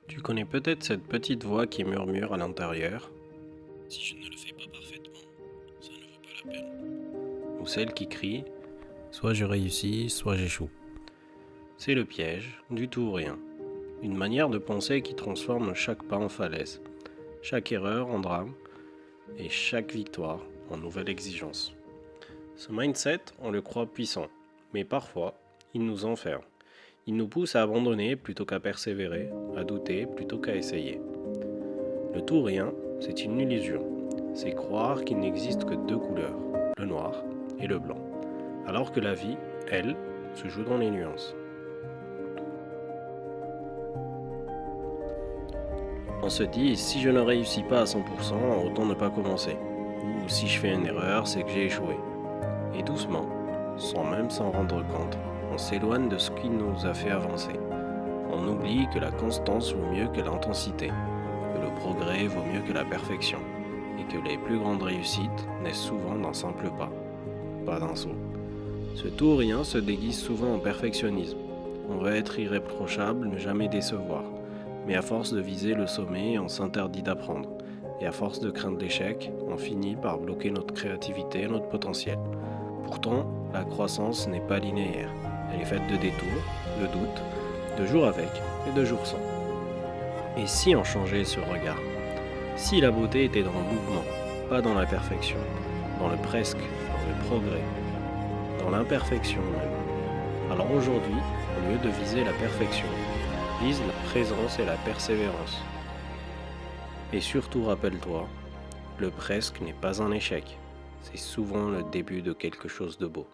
Tu connais peut-être cette petite voix qui murmure à l'intérieur. Si je ne le fais pas parfaitement, ça ne vaut pas la peine. Ou celle qui crie, soit je réussis, soit j'échoue. C'est le piège du tout ou rien. Une manière de penser qui transforme chaque pas en falaise, chaque erreur en drame et chaque victoire en nouvelle exigence. Ce mindset, on le croit puissant, mais parfois, il nous enferme. Il nous pousse à abandonner plutôt qu'à persévérer, à douter plutôt qu'à essayer. Le tout ou rien, c'est une illusion. C'est croire qu'il n'existe que deux couleurs, le noir et le blanc, alors que la vie, elle, se joue dans les nuances. On se dit, si je ne réussis pas à 100%, autant ne pas commencer. Ou si je fais une erreur, c'est que j'ai échoué. Et doucement, sans même s'en rendre compte, on s'éloigne de ce qui nous a fait avancer. On oublie que la constance vaut mieux que l'intensité, que le progrès vaut mieux que la perfection, et que les plus grandes réussites naissent souvent d'un simple pas d'un saut. Ce tout ou rien se déguise souvent en perfectionnisme. On veut être irréprochable, ne jamais décevoir. Mais à force de viser le sommet, on s'interdit d'apprendre. Et à force de craindre l'échec, on finit par bloquer notre créativité et notre potentiel. Pourtant, la croissance n'est pas linéaire. Elle est faite de détours, de doutes, de jours avec et de jours sans. Et si on changeait ce regard? Si la beauté était dans le mouvement, pas dans la perfection, dans le presque, dans le progrès, dans l'imperfection même. Alors aujourd'hui, au lieu de viser la perfection, vise la présence et la persévérance. Et surtout rappelle-toi, le presque n'est pas un échec, c'est souvent le début de quelque chose de beau.